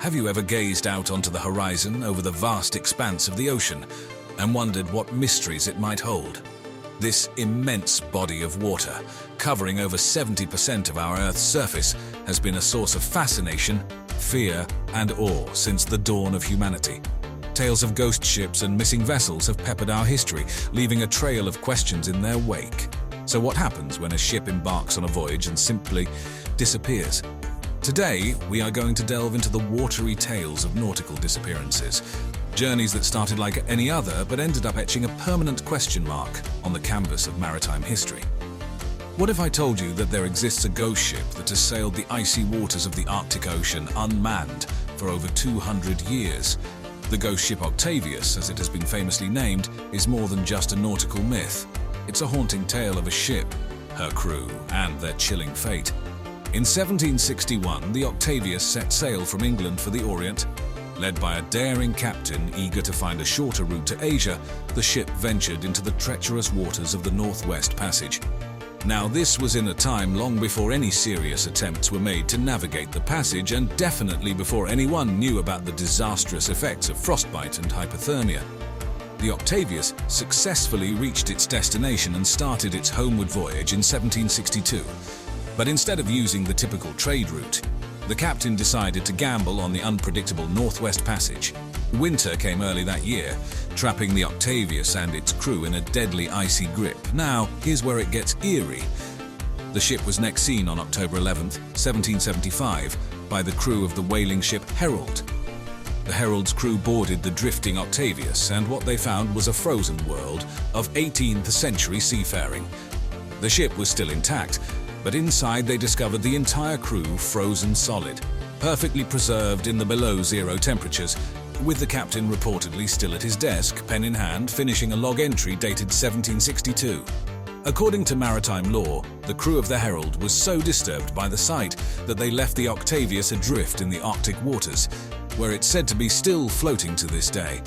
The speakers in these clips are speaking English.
Have you ever gazed out onto the horizon over the vast expanse of the ocean and wondered what mysteries it might hold? This immense body of water, covering over 70% of our Earth's surface, has been a source of fascination, fear, and awe since the dawn of humanity. Tales of ghost ships and missing vessels have peppered our history, leaving a trail of questions in their wake. So what happens when a ship embarks on a voyage and simply disappears? Today, we are going to delve into the watery tales of nautical disappearances. Journeys that started like any other, but ended up etching a permanent question mark on the canvas of maritime history. What if I told you that there exists a ghost ship that has sailed the icy waters of the Arctic Ocean unmanned for over 200 years? The ghost ship Octavius, as it has been famously named, is more than just a nautical myth. It's a haunting tale of a ship, her crew, and their chilling fate. In 1761, the Octavius set sail from England for the Orient. Led by a daring captain eager to find a shorter route to Asia, the ship ventured into the treacherous waters of the Northwest Passage. Now, this was in a time long before any serious attempts were made to navigate the passage, and definitely before anyone knew about the disastrous effects of frostbite and hypothermia. The Octavius successfully reached its destination and started its homeward voyage in 1762. But instead of using the typical trade route, the captain decided to gamble on the unpredictable Northwest Passage. Winter came early that year, trapping the Octavius and its crew in a deadly icy grip. Now, here's where it gets eerie. The ship was next seen on October 11th, 1775, by the crew of the whaling ship Herald. The Herald's crew boarded the drifting Octavius, and what they found was a frozen world of 18th century seafaring. The ship was still intact, but inside they discovered the entire crew frozen solid, perfectly preserved in the below-zero temperatures, with the captain reportedly still at his desk, pen in hand, finishing a log entry dated 1762. According to maritime law, the crew of the Herald was so disturbed by the sight that they left the Octavius adrift in the Arctic waters, where it's said to be still floating to this day.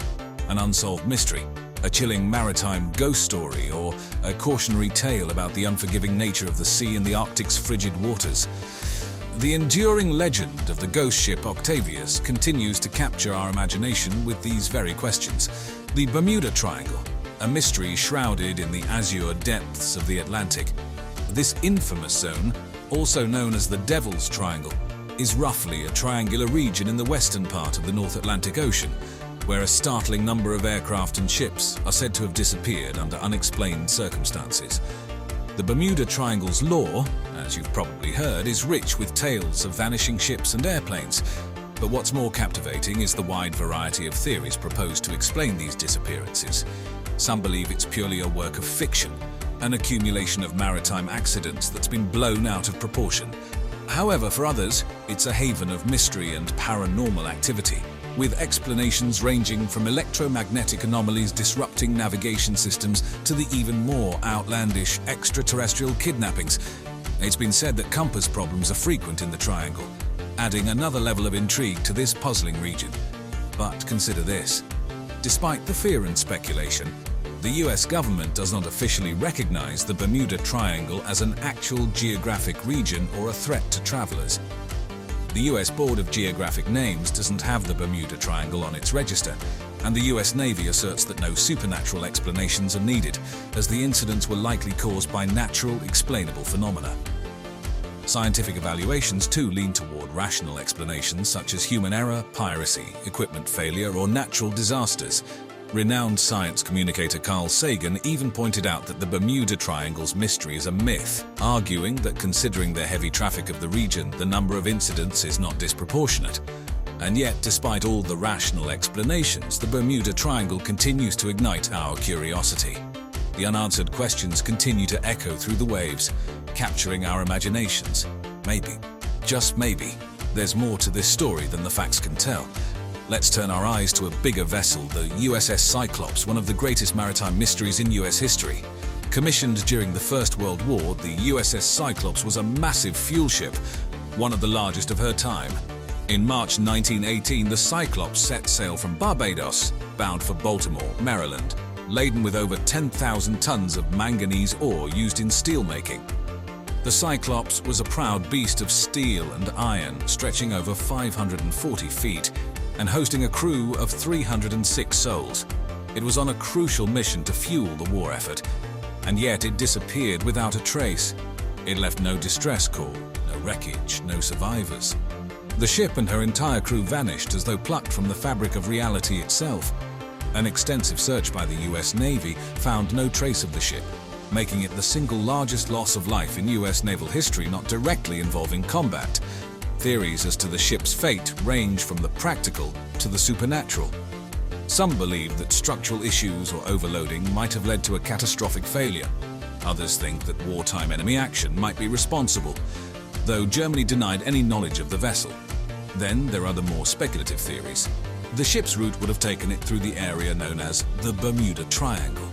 An unsolved mystery, a chilling maritime ghost story, or a cautionary tale about the unforgiving nature of the sea and the Arctic's frigid waters. The enduring legend of the ghost ship Octavius continues to capture our imagination with these very questions. The Bermuda Triangle, a mystery shrouded in the azure depths of the Atlantic. This infamous zone, also known as the Devil's Triangle, is roughly a triangular region in the western part of the North Atlantic Ocean, where a startling number of aircraft and ships are said to have disappeared under unexplained circumstances. The Bermuda Triangle's lore, as you've probably heard, is rich with tales of vanishing ships and airplanes. But what's more captivating is the wide variety of theories proposed to explain these disappearances. Some believe it's purely a work of fiction, an accumulation of maritime accidents that's been blown out of proportion. However, for others, it's a haven of mystery and paranormal activity, with explanations ranging from electromagnetic anomalies disrupting navigation systems to the even more outlandish extraterrestrial kidnappings. It's been said that compass problems are frequent in the triangle, adding another level of intrigue to this puzzling region. But consider this. Despite the fear and speculation, the US government does not officially recognize the Bermuda Triangle as an actual geographic region or a threat to travelers. The US Board of Geographic Names doesn't have the Bermuda Triangle on its register, and the US Navy asserts that no supernatural explanations are needed, as the incidents were likely caused by natural, explainable phenomena. Scientific evaluations too lean toward rational explanations such as human error, piracy, equipment failure, or natural disasters. Renowned science communicator Carl Sagan even pointed out that the Bermuda Triangle's mystery is a myth, arguing that considering the heavy traffic of the region, the number of incidents is not disproportionate. And yet, despite all the rational explanations, the Bermuda Triangle continues to ignite our curiosity. The unanswered questions continue to echo through the waves, capturing our imaginations. Maybe, just maybe, there's more to this story than the facts can tell. Let's turn our eyes to a bigger vessel, the USS Cyclops, one of the greatest maritime mysteries in US history. Commissioned during the First World War, the USS Cyclops was a massive fuel ship, one of the largest of her time. In March 1918, the Cyclops set sail from Barbados, bound for Baltimore, Maryland, laden with over 10,000 tons of manganese ore used in steelmaking. The Cyclops was a proud beast of steel and iron, stretching over 540 feet and hosting a crew of 306 souls. It was on a crucial mission to fuel the war effort, and yet it disappeared without a trace. It left no distress call, no wreckage, no survivors. The ship and her entire crew vanished as though plucked from the fabric of reality itself. An extensive search by the US Navy found no trace of the ship, making it the single largest loss of life in US naval history not directly involving combat. Theories as to the ship's fate range from the practical to the supernatural. Some believe that structural issues or overloading might have led to a catastrophic failure. Others think that wartime enemy action might be responsible, though Germany denied any knowledge of the vessel. Then there are the more speculative theories. The ship's route would have taken it through the area known as the Bermuda Triangle,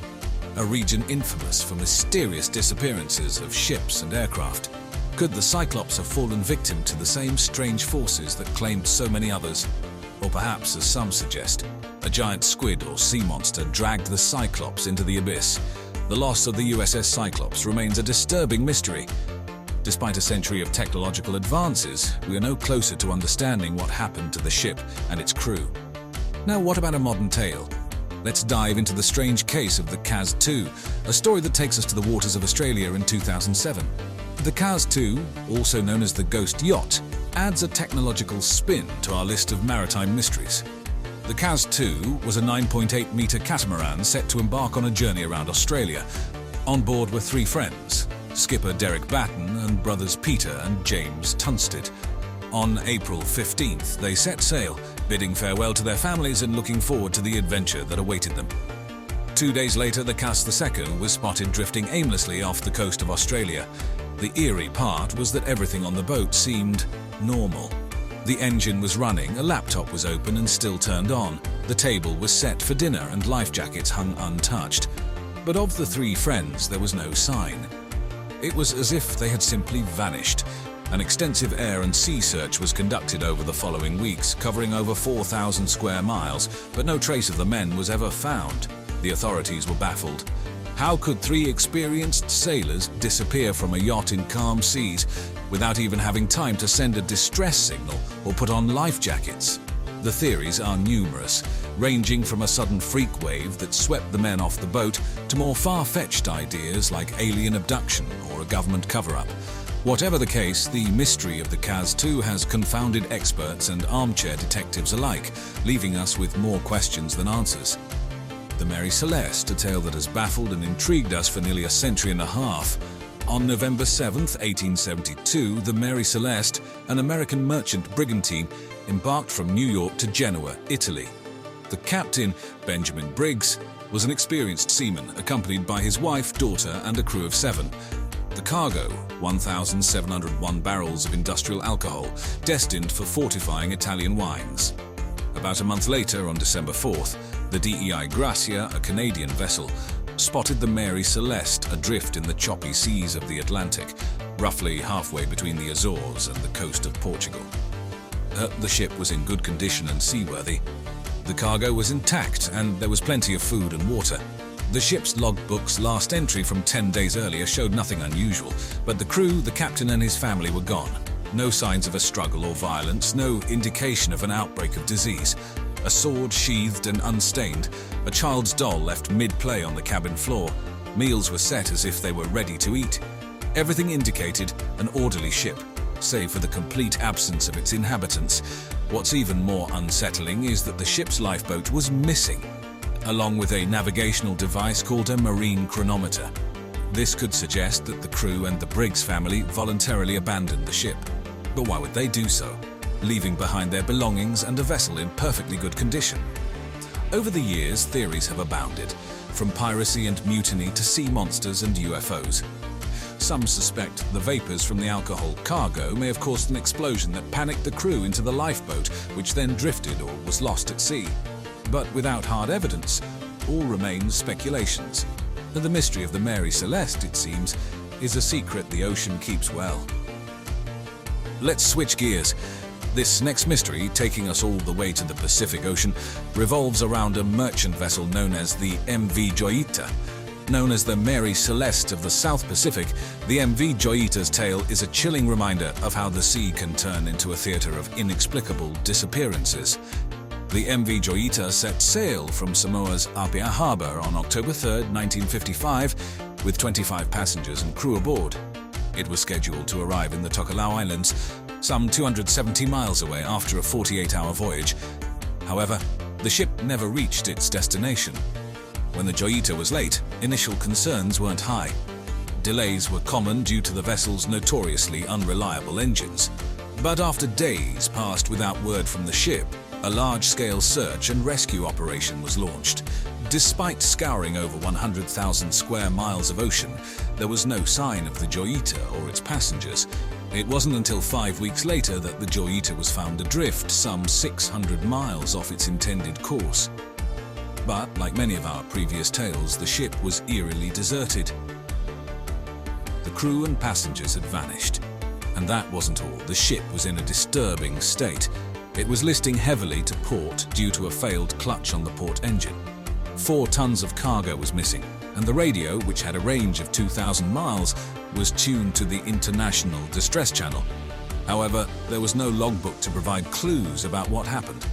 a region infamous for mysterious disappearances of ships and aircraft. Could the Cyclops have fallen victim to the same strange forces that claimed so many others? Or perhaps, as some suggest, a giant squid or sea monster dragged the Cyclops into the abyss. The loss of the USS Cyclops remains a disturbing mystery. Despite a century of technological advances, we are no closer to understanding what happened to the ship and its crew. Now, what about a modern tale? Let's dive into the strange case of the Kaz II, a story that takes us to the waters of Australia in 2007. The Kaz II, also known as the Ghost Yacht, adds a technological spin to our list of maritime mysteries. The Kaz II was a 9.8-meter catamaran set to embark on a journey around Australia. On board were three friends, skipper Derek Batten and brothers Peter and James Tunstead. On April 15th, they set sail, bidding farewell to their families and looking forward to the adventure that awaited them. 2 days later, the Kaz II was spotted drifting aimlessly off the coast of Australia. The eerie part was that everything on the boat seemed normal. The engine was running, a laptop was open and still turned on. The table was set for dinner and life jackets hung untouched. But of the three friends, there was no sign. It was as if they had simply vanished. An extensive air and sea search was conducted over the following weeks, covering over 4,000 square miles, but no trace of the men was ever found. The authorities were baffled. How could three experienced sailors disappear from a yacht in calm seas without even having time to send a distress signal or put on life jackets? The theories are numerous, ranging from a sudden freak wave that swept the men off the boat to more far-fetched ideas like alien abduction or a government cover-up. Whatever the case, the mystery of the Kaz II has confounded experts and armchair detectives alike, leaving us with more questions than answers. The Mary Celeste, a tale that has baffled and intrigued us for nearly a century and a half. On November 7, 1872, the Mary Celeste, an American merchant brigantine, embarked from New York to Genoa, Italy. The captain, Benjamin Briggs, was an experienced seaman, accompanied by his wife, daughter, and a crew of 7. The cargo, 1,701 barrels of industrial alcohol, destined for fortifying Italian wines. About a month later, on December 4th, the DEI Gracia, a Canadian vessel, spotted the Mary Celeste adrift in the choppy seas of the Atlantic, roughly halfway between the Azores and the coast of Portugal. The ship was in good condition and seaworthy. The cargo was intact and there was plenty of food and water. The ship's logbook's last entry from 10 days earlier showed nothing unusual, but the crew, the captain and his family were gone. No signs of a struggle or violence, no indication of an outbreak of disease. A sword sheathed and unstained, a child's doll left mid-play on the cabin floor. Meals were set as if they were ready to eat. Everything indicated an orderly ship, save for the complete absence of its inhabitants. What's even more unsettling is that the ship's lifeboat was missing, along with a navigational device called a marine chronometer. This could suggest that the crew and the Briggs family voluntarily abandoned the ship. But why would they do so, leaving behind their belongings and a vessel in perfectly good condition? Over the years, theories have abounded, from piracy and mutiny to sea monsters and UFOs. Some suspect the vapors from the alcohol cargo may have caused an explosion that panicked the crew into the lifeboat, which then drifted or was lost at sea. But without hard evidence, all remains speculations. And the mystery of the Mary Celeste, it seems, is a secret the ocean keeps well. Let's switch gears. This next mystery, taking us all the way to the Pacific Ocean, revolves around a merchant vessel known as the MV Joyita. Known as the Mary Celeste of the South Pacific, the MV Joyita's tale is a chilling reminder of how the sea can turn into a theater of inexplicable disappearances. The MV Joyita set sail from Samoa's Apia Harbor on October 3, 1955, with 25 passengers and crew aboard. It was scheduled to arrive in the Tokelau Islands, some 270 miles away after a 48-hour voyage. However, the ship never reached its destination. When the Joyita was late, initial concerns weren't high. Delays were common due to the vessel's notoriously unreliable engines. But after days passed without word from the ship, a large-scale search and rescue operation was launched. Despite scouring over 100,000 square miles of ocean, there was no sign of the Joyita or its passengers. It wasn't until 5 weeks later that the Joyita was found adrift some 600 miles off its intended course. But, like many of our previous tales, the ship was eerily deserted. The crew and passengers had vanished. And that wasn't all. The ship was in a disturbing state. It was listing heavily to port due to a failed clutch on the port engine. 4 tons of cargo was missing, and the radio, which had a range of 2,000 miles, was tuned to the International Distress Channel. However, there was no logbook to provide clues about what happened.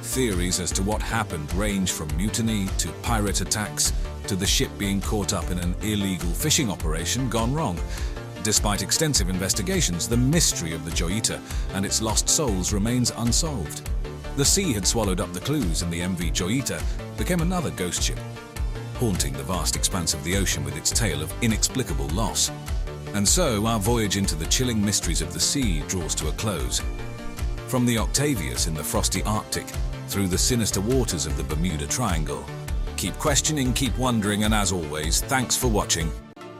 Theories as to what happened range from mutiny to pirate attacks to the ship being caught up in an illegal fishing operation gone wrong. Despite extensive investigations, the mystery of the Joyita and its lost souls remains unsolved. The sea had swallowed up the clues, and the MV Joyita became another ghost ship, haunting the vast expanse of the ocean with its tale of inexplicable loss. And so our voyage into the chilling mysteries of the sea draws to a close. From the Octavius in the frosty Arctic, through the sinister waters of the Bermuda Triangle. Keep questioning, keep wondering, and as always, thanks for watching.